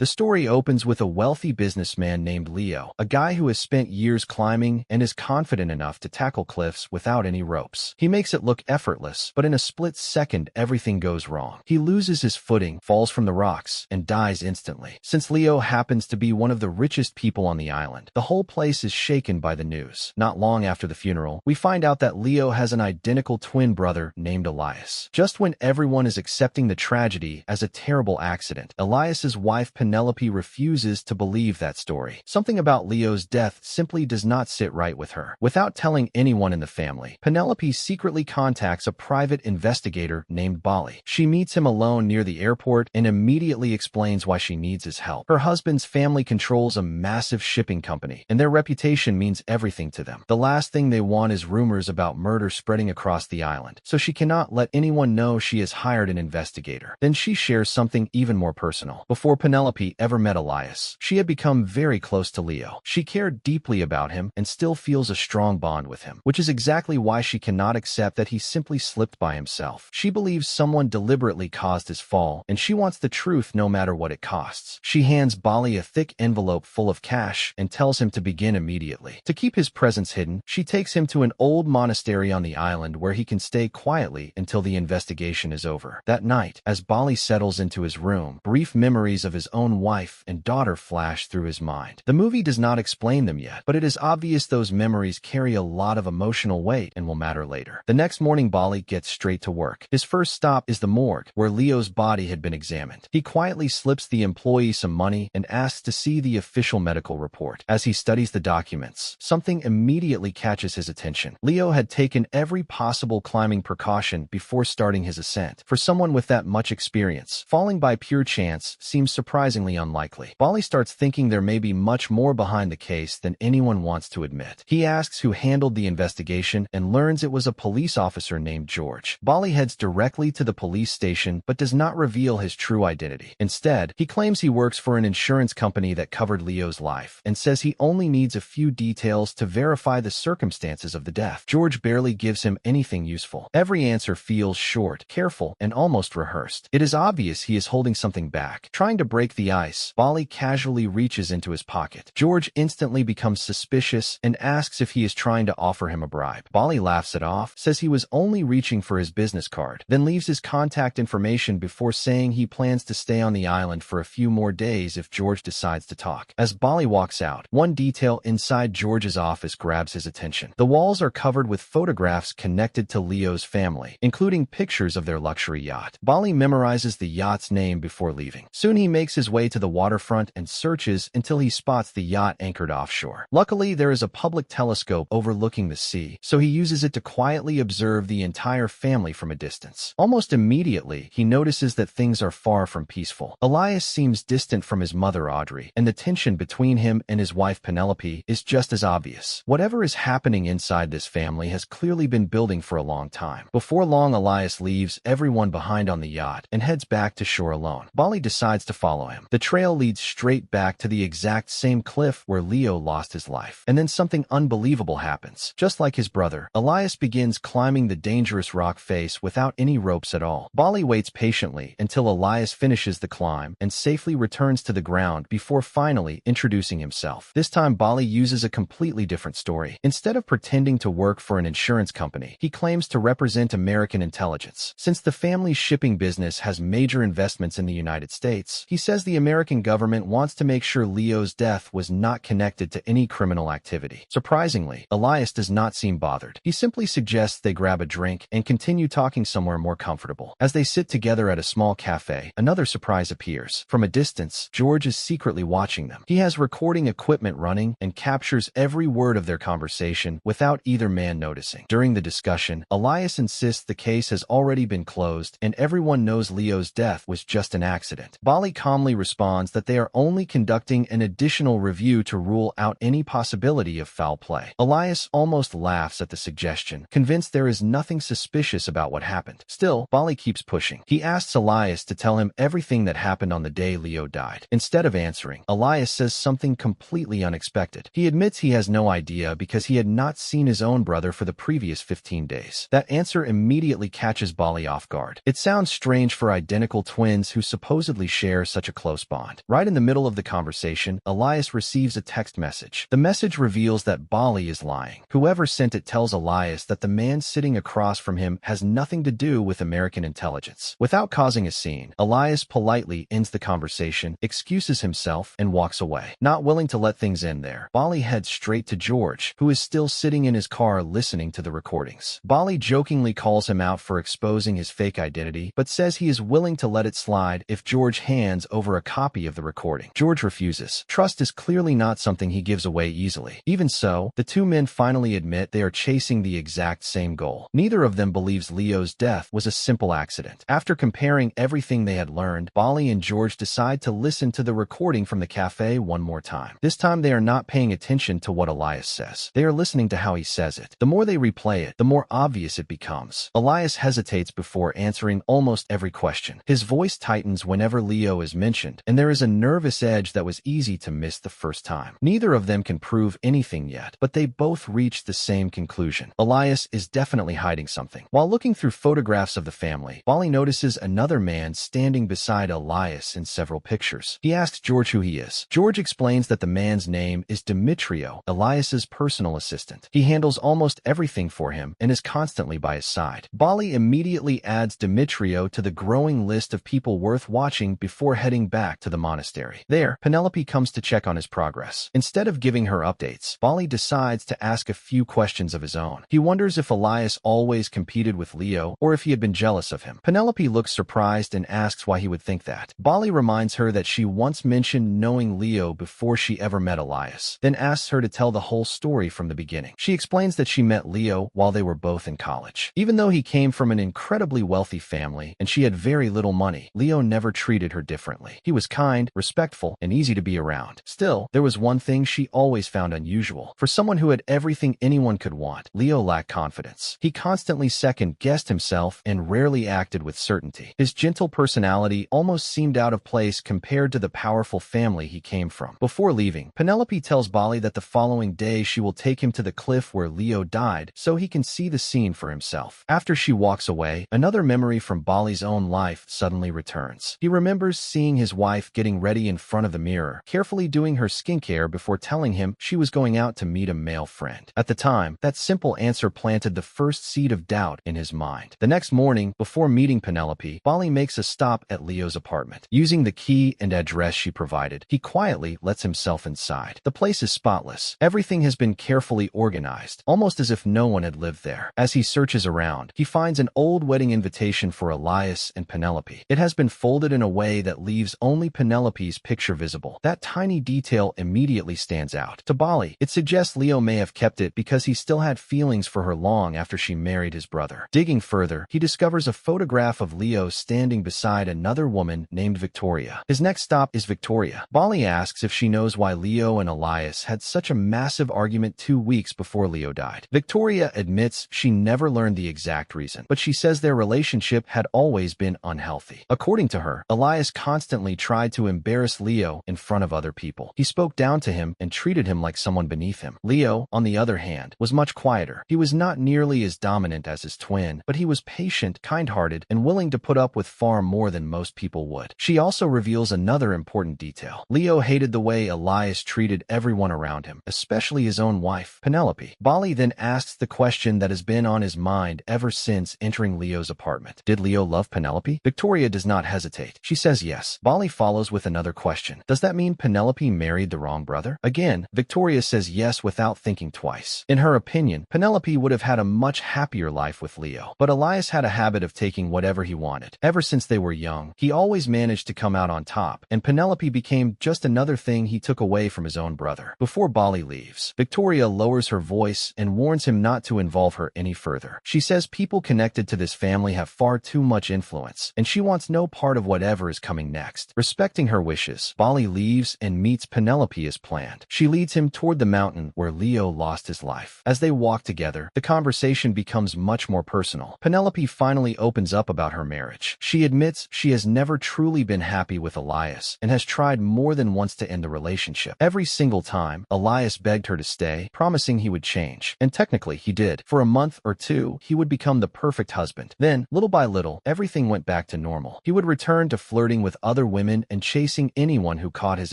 The story opens with a wealthy businessman named Leo, a guy who has spent years climbing and is confident enough to tackle cliffs without any ropes. He makes it look effortless, but in a split second, everything goes wrong. He loses his footing, falls from the rocks, and dies instantly. Since Leo happens to be one of the richest people on the island, the whole place is shaken by the news. Not long after the funeral, we find out that Leo has an identical twin brother named Elias. Just when everyone is accepting the tragedy as a terrible accident, Elias's wife Penelope refuses to believe that story. Something about Leo's death simply does not sit right with her. Without telling anyone in the family, Penelope secretly contacts a private investigator named Bali. She meets him alone near the airport and immediately explains why she needs his help. Her husband's family controls a massive shipping company, and their reputation means everything to them. The last thing they want is rumors about murder spreading across the island, so she cannot let anyone know she has hired an investigator. Then she shares something even more personal. Before Penelope ever met Elias, she had become very close to Leo. She cared deeply about him and still feels a strong bond with him, which is exactly why she cannot accept that he simply slipped by himself. She believes someone deliberately caused his fall, and she wants the truth no matter what it costs. She hands Bali a thick envelope full of cash and tells him to begin immediately. To keep his presence hidden, she takes him to an old monastery on the island where he can stay quietly until the investigation is over. That night, as Bali settles into his room, brief memories of his own wife and daughter flash through his mind. The movie does not explain them yet, but it is obvious those memories carry a lot of emotional weight and will matter later. The next morning, Bali gets straight to work. His first stop is the morgue, where Leo's body had been examined. He quietly slips the employee some money and asks to see the official medical report. As he studies the documents, something immediately catches his attention. Leo had taken every possible climbing precaution before starting his ascent. For someone with that much experience, falling by pure chance seems surprisingly unlikely. Bali starts thinking there may be much more behind the case than anyone wants to admit. He asks who handled the investigation and learns it was a police officer named George. Bali heads directly to the police station but does not reveal his true identity. Instead, he claims he works for an insurance company that covered Leo's life and says he only needs a few details to verify the circumstances of the death. George barely gives him anything useful. Every answer feels short, careful, and almost rehearsed. It is obvious he is holding something back. Trying to break the ice, Bali casually reaches into his pocket. George instantly becomes suspicious and asks if he is trying to offer him a bribe. Bali laughs it off, says he was only reaching for his business card, then leaves his contact information before saying he plans to stay on the island for a few more days if George decides to talk. As Bali walks out, one detail inside George's office grabs his attention. The walls are covered with photographs connected to Leo's family, including pictures of their luxury yacht. Bali memorizes the yacht's name before leaving. Soon he makes his way to the waterfront and searches until he spots the yacht anchored offshore. Luckily, there is a public telescope overlooking the sea, so he uses it to quietly observe the entire family from a distance. Almost immediately, he notices that things are far from peaceful. Elias seems distant from his mother Audrey, and the tension between him and his wife Penelope is just as obvious. Whatever is happening inside this family has clearly been building for a long time. Before long, Elias leaves everyone behind on the yacht and heads back to shore alone. Bali decides to follow him. The trail leads straight back to the exact same cliff where Leo lost his life. And then something unbelievable happens. Just like his brother, Elias begins climbing the dangerous rock face without any ropes at all. Bali waits patiently until Elias finishes the climb and safely returns to the ground before finally introducing himself. This time, Bali uses a completely different story. Instead of pretending to work for an insurance company, he claims to represent American intelligence. Since the family's shipping business has major investments in the United States, he says the American government wants to make sure Leo's death was not connected to any criminal activity. Surprisingly, Elias does not seem bothered. He simply suggests they grab a drink and continue talking somewhere more comfortable. As they sit together at a small cafe, another surprise appears. From a distance, George is secretly watching them. He has recording equipment running and captures every word of their conversation without either man noticing. During the discussion, Elias insists the case has already been closed and everyone knows Leo's death was just an accident. Bali calmly responds that they are only conducting an additional review to rule out any possibility of foul play. Elias almost laughs at the suggestion, convinced there is nothing suspicious about what happened. Still, Bali keeps pushing. He asks Elias to tell him everything that happened on the day Leo died. Instead of answering, Elias says something completely unexpected. He admits he has no idea because he had not seen his own brother for the previous 15 days. That answer immediately catches Bali off guard. It sounds strange for identical twins who supposedly share such a close close bond. Right in the middle of the conversation, Elias receives a text message. The message reveals that Bali is lying. Whoever sent it tells Elias that the man sitting across from him has nothing to do with American intelligence. Without causing a scene, Elias politely ends the conversation, excuses himself, and walks away. Not willing to let things end there, Bali heads straight to George, who is still sitting in his car listening to the recordings. Bali jokingly calls him out for exposing his fake identity, but says he is willing to let it slide if George hands over a copy of the recording. George refuses. Trust is clearly not something he gives away easily. Even so, the two men finally admit they are chasing the exact same goal. Neither of them believes Leo's death was a simple accident. After comparing everything they had learned, Bali and George decide to listen to the recording from the cafe one more time. This time they are not paying attention to what Elias says. They are listening to how he says it. The more they replay it, the more obvious it becomes. Elias hesitates before answering almost every question. His voice tightens whenever Leo is mentioned, and there is a nervous edge that was easy to miss the first time. Neither of them can prove anything yet, but they both reach the same conclusion. Elias is definitely hiding something. While looking through photographs of the family, Bali notices another man standing beside Elias in several pictures. He asks George who he is. George explains that the man's name is Demetrio, Elias's personal assistant. He handles almost everything for him and is constantly by his side. Bali immediately adds Demetrio to the growing list of people worth watching before heading back to the monastery. There, Penelope comes to check on his progress. Instead of giving her updates, Bali decides to ask a few questions of his own. He wonders if Elias always competed with Leo or if he had been jealous of him. Penelope looks surprised and asks why he would think that. Bali reminds her that she once mentioned knowing Leo before she ever met Elias, then asks her to tell the whole story from the beginning. She explains that she met Leo while they were both in college. Even though he came from an incredibly wealthy family and she had very little money, Leo never treated her differently. He was kind, respectful, and easy to be around. Still, there was one thing she always found unusual. For someone who had everything anyone could want, Leo lacked confidence. He constantly second-guessed himself and rarely acted with certainty. His gentle personality almost seemed out of place compared to the powerful family he came from. Before leaving, Penelope tells Bali that the following day she will take him to the cliff where Leo died so he can see the scene for himself. After she walks away, another memory from Bali's own life suddenly returns. He remembers seeing his wife getting ready in front of the mirror, carefully doing her skincare before telling him she was going out to meet a male friend. At the time, that simple answer planted the first seed of doubt in his mind. The next morning, before meeting Penelope, Bali makes a stop at Leo's apartment. Using the key and address she provided, he quietly lets himself inside. The place is spotless. Everything has been carefully organized, almost as if no one had lived there. As he searches around, he finds an old wedding invitation for Elias and Penelope. It has been folded in a way that leaves only Penelope's picture visible. That tiny detail immediately stands out. To Bali, it suggests Leo may have kept it because he still had feelings for her long after she married his brother. Digging further, he discovers a photograph of Leo standing beside another woman named Victoria. His next stop is Victoria. Bali asks if she knows why Leo and Elias had such a massive argument 2 weeks before Leo died. Victoria admits she never learned the exact reason, but she says their relationship had always been unhealthy. According to her, Elias constantly tried to embarrass Leo in front of other people. He spoke down to him and treated him like someone beneath him. Leo, on the other hand, was much quieter. He was not nearly as dominant as his twin, but he was patient, kind-hearted, and willing to put up with far more than most people would. She also reveals another important detail. Leo hated the way Elias treated everyone around him, especially his own wife, Penelope. Bali then asks the question that has been on his mind ever since entering Leo's apartment. Did Leo love Penelope? Victoria does not hesitate. She says yes. Bali follows with another question. Does that mean Penelope married the wrong brother? Again, Victoria says yes without thinking twice. In her opinion, Penelope would have had a much happier life with Leo, but Elias had a habit of taking whatever he wanted. Ever since they were young, he always managed to come out on top, and Penelope became just another thing he took away from his own brother. Before Bali leaves, Victoria lowers her voice and warns him not to involve her any further. She says people connected to this family have far too much influence, and she wants no part of whatever is coming next. Respecting her wishes, Bali leaves and meets Penelope as planned. She leads him toward the mountain where Leo lost his life. As they walk together, the conversation becomes much more personal. Penelope finally opens up about her marriage. She admits she has never truly been happy with Elias and has tried more than once to end the relationship. Every single time, Elias begged her to stay, promising he would change. And technically, he did. For a month or two, he would become the perfect husband. Then, little by little, everything went back to normal. He would return to flirting with other women and chasing anyone who caught his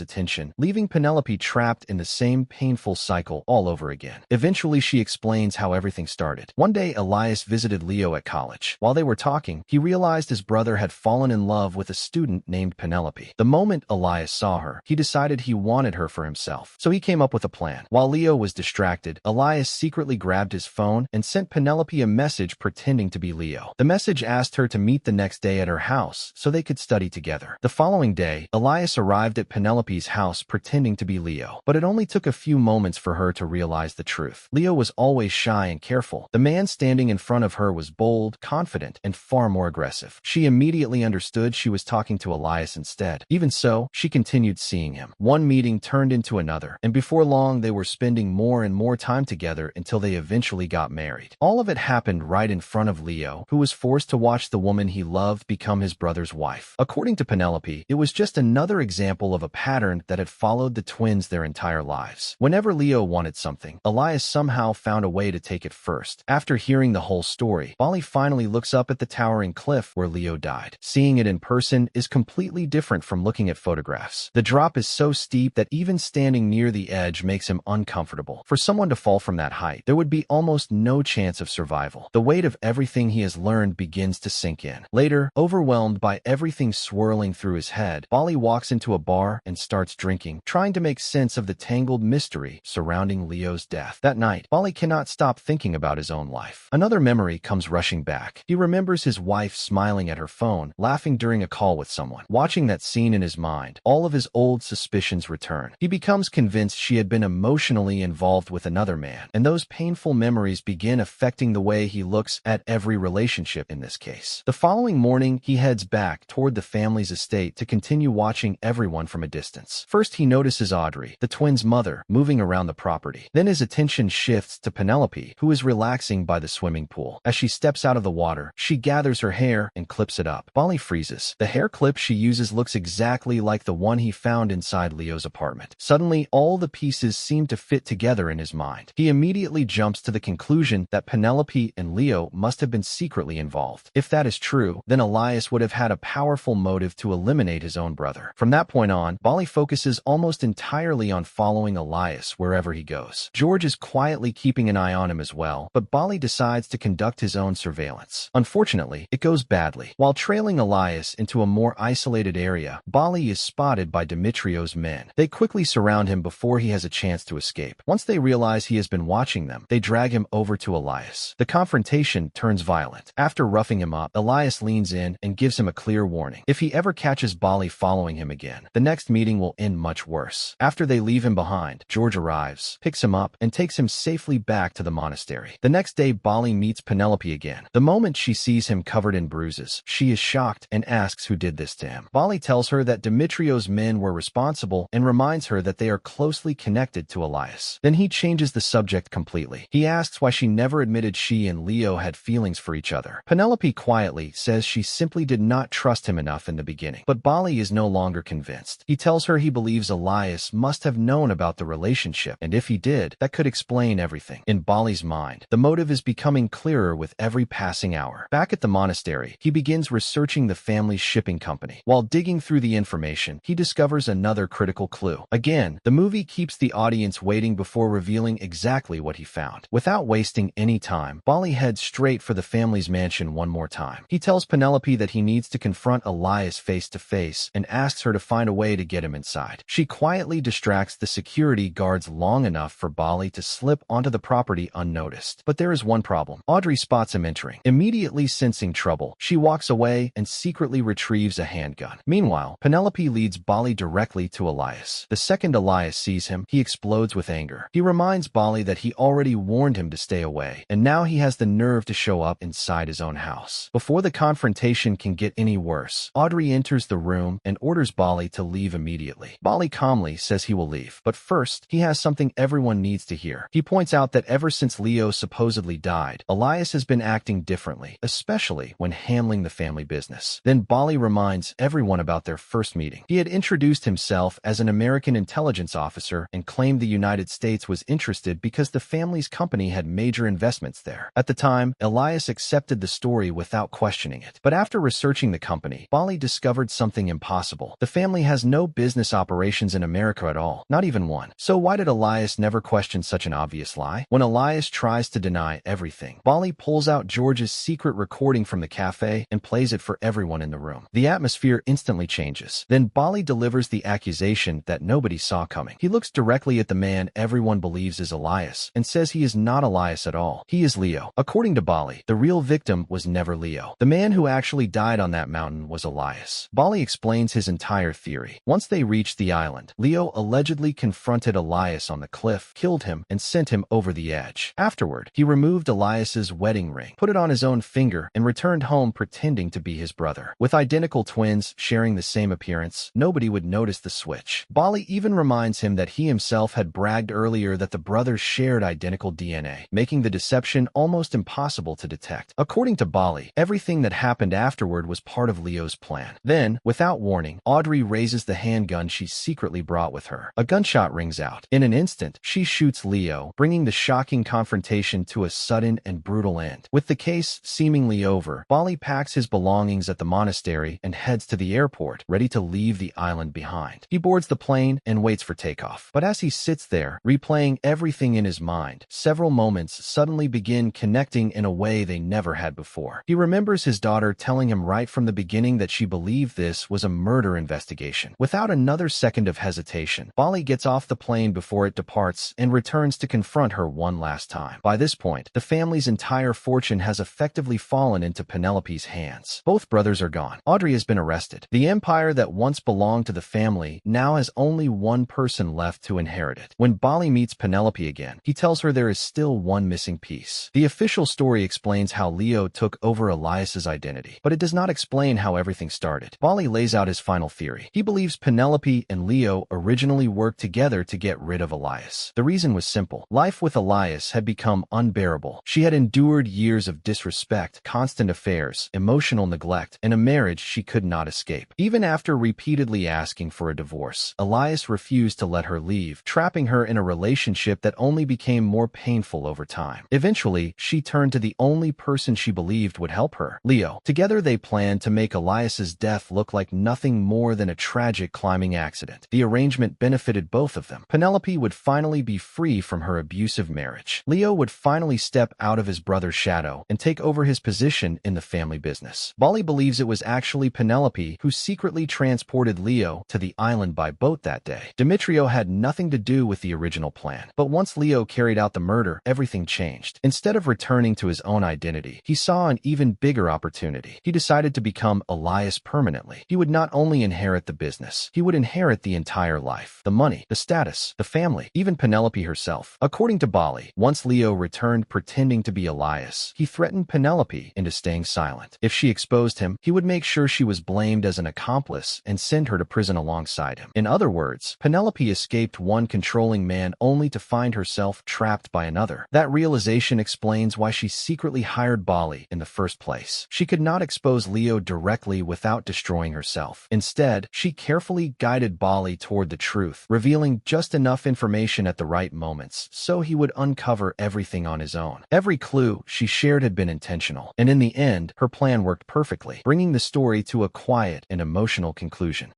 attention, leaving Penelope trapped in the same painful cycle all over again. Eventually, she explains how everything started. One day, Elias visited Leo at college. While they were talking, he realized his brother had fallen in love with a student named Penelope. The moment Elias saw her, he decided he wanted her for himself. So he came up with a plan. While Leo was distracted, Elias secretly grabbed his phone and sent Penelope a message pretending to be Leo. The message asked her to meet the next day at her house so they could study together. The following day, Elias arrived at Penelope's house pretending to be Leo, but it only took a few moments for her to realize the truth. Leo was always shy and careful. The man standing in front of her was bold, confident, and far more aggressive. She immediately understood she was talking to Elias instead. Even so, she continued seeing him. One meeting turned into another, and before long they were spending more and more time together until they eventually got married. All of it happened right in front of Leo, who was forced to watch the woman he loved become his brother's wife. According to Penelope, it was just another example of a pattern that had followed the twins their entire lives. Whenever Leo wanted something, Elias somehow found a way to take it first. After hearing the whole story, Bali finally looks up at the towering cliff where Leo died. Seeing it in person is completely different from looking at photographs. The drop is so steep that even standing near the edge makes him uncomfortable. For someone to fall from that height, there would be almost no chance of survival. The weight of everything he has learned begins to sink in. Later, overwhelmed by everything swirling through his head, Bali walks into a bar and starts drinking, trying to make sense of the tangled mystery surrounding Leo's death. That night, Bali cannot stop thinking about his own life. Another memory comes rushing back. He remembers his wife smiling at her phone, laughing during a call with someone. Watching that scene in his mind, all of his old suspicions return. He becomes convinced she had been emotionally involved with another man, and those painful memories begin affecting the way he looks at every relationship in this case. The following morning, he heads back toward the family's estate to continue watching everyone from a distance. First, he notices Audrey, the twins' mother, moving around the property. Then his attention shifts to Penelope, who is relaxing by the swimming pool. As she steps out of the water, she gathers her hair and clips it up. Bali freezes. The hair clip she uses looks exactly like the one he found inside Leo's apartment. Suddenly, all the pieces seem to fit together in his mind. He immediately jumps to the conclusion that Penelope and Leo must have been secretly involved. If that is true, then Elias would have had a powerful motive to eliminate his own brother. From that point on, Bali focuses almost entirely on following Elias wherever he goes. George is quietly keeping an eye on him as well, but Bali decides to conduct his own surveillance. Unfortunately, it goes badly. While trailing Elias into a more isolated area, Bali is spotted by Dimitrio's men. They quickly surround him before he has a chance to escape. Once they realize he has been watching them, they drag him over to Elias. The confrontation turns violent. After roughing him up, Elias leans in and gives him a clear warning. If he ever catches Bali following him again, the next meeting will end much worse. After they leave him behind, George arrives, picks him up, and takes him safely back to the monastery. The next day, Bali meets Penelope again. The moment she sees him covered in bruises, she is shocked and asks who did this to him. Bali tells her that Dimitrio's men were responsible and reminds her that they are closely connected to Elias. Then he changes the subject completely. He asks why she never admitted she and Leo had feelings for each other. Penelope quietly says she simply did not trust him enough in the beginning. But Bali is no longer convinced. He tells her he believes Elias must have known about the relationship, and if he did, that could explain everything. In Bali's mind, the motive is becoming clearer with every passing hour. Back at the monastery, he begins researching the family's shipping company. While digging through the information, he discovers another critical clue. Again, the movie keeps the audience waiting before revealing exactly what he found. Without wasting any time, Bali heads straight for the family's mansion one more time. He tells Penelope that he needs to confront Elias face to face and asks her to find a way to get him inside. She quietly distracts the security guards long enough for Bali to slip onto the property unnoticed. But there is one problem. Audrey spots him entering. Immediately sensing trouble, she walks away and secretly retrieves a handgun. Meanwhile, Penelope leads Bali directly to Elias. The second Elias sees him, he explodes with anger. He reminds Bali that he already warned him to stay away, and now he has the nerve to show up inside his own house. Before the confrontation can get any worse, Audrey enters the room and orders Bali to leave immediately. Bali calmly says he will leave, but first, he has something everyone needs to hear. He points out that ever since Leo supposedly died, Elias has been acting differently, especially when handling the family business. Then Bali reminds everyone about their first meeting. He had introduced himself as an American intelligence officer and claimed the United States was interested because the family's company had major investments there. At the time, Elias accepted the story without questioning it. But after researching the company, Bali discovered something something impossible. The family has no business operations in America at all, not even one. So why did Elias never question such an obvious lie? When Elias tries to deny everything, Bali pulls out George's secret recording from the cafe and plays it for everyone in the room. The atmosphere instantly changes. Then Bali delivers the accusation that nobody saw coming. He looks directly at the man everyone believes is Elias and says he is not Elias at all. He is Leo. According to Bali, the real victim was never Leo. The man who actually died on that mountain was Elias. Bali explains his entire theory. Once they reached the island, Leo allegedly confronted Elias on the cliff, killed him, and sent him over the edge. Afterward, he removed Elias's wedding ring, put it on his own finger, and returned home pretending to be his brother. With identical twins sharing the same appearance, nobody would notice the switch. Bali even reminds him that he himself had bragged earlier that the brothers shared identical DNA, making the deception almost impossible to detect. According to Bali, everything that happened afterward was part of Leo's plan. Then, without warning, Audrey raises the handgun she secretly brought with her. A gunshot rings out. In an instant, she shoots Leo, bringing the shocking confrontation to a sudden and brutal end. With the case seemingly over, Bali packs his belongings at the monastery and heads to the airport, ready to leave the island behind. He boards the plane and waits for takeoff. But as he sits there, replaying everything in his mind, several moments suddenly begin connecting in a way they never had before. He remembers his daughter telling him right from the beginning that she believed this was a murder investigation. Without another second of hesitation, Bali gets off the plane before it departs and returns to confront her one last time. By this point, the family's entire fortune has effectively fallen into Penelope's hands. Both brothers are gone. Audrey has been arrested. The empire that once belonged to the family now has only one person left to inherit it. When Bali meets Penelope again, he tells her there is still one missing piece. The official story explains how Leo took over Elias's identity, but it does not explain how everything started. Bali lays out his final theory. He believes Penelope and Leo originally worked together to get rid of Elias. The reason was simple. Life with Elias had become unbearable. She had endured years of disrespect, constant affairs, emotional neglect, and a marriage she could not escape. Even after repeatedly asking for a divorce, Elias refused to let her leave, trapping her in a relationship that only became more painful over time. Eventually, she turned to the only person she believed would help her, Leo. Together they planned to make Elias's death look like nothing more than a tragic climbing accident. The arrangement benefited both of them. Penelope would finally be free from her abusive marriage. Leo would finally step out of his brother's shadow and take over his position in the family business. Bali believes it was actually Penelope who secretly transported Leo to the island by boat that day. Demetrio had nothing to do with the original plan, but once Leo carried out the murder, everything changed. Instead of returning to his own identity, he saw an even bigger opportunity. He decided to become Elias permanently. He would not only inherit the business, he would inherit the entire life, the money, the status, the family, even Penelope herself. According to Bali, once Leo returned pretending to be Elias, he threatened Penelope into staying silent. If she exposed him, he would make sure she was blamed as an accomplice and send her to prison alongside him. In other words, Penelope escaped one controlling man only to find herself trapped by another. That realization explains why she secretly hired Bali in the first place. She could not expose Leo directly without destroying herself. Instead, she carefully guided Bali toward the truth, revealing just enough information at the right moments so he would uncover everything on his own. Every clue she shared had been intentional, and in the end, her plan worked perfectly, bringing the story to a quiet and emotional conclusion.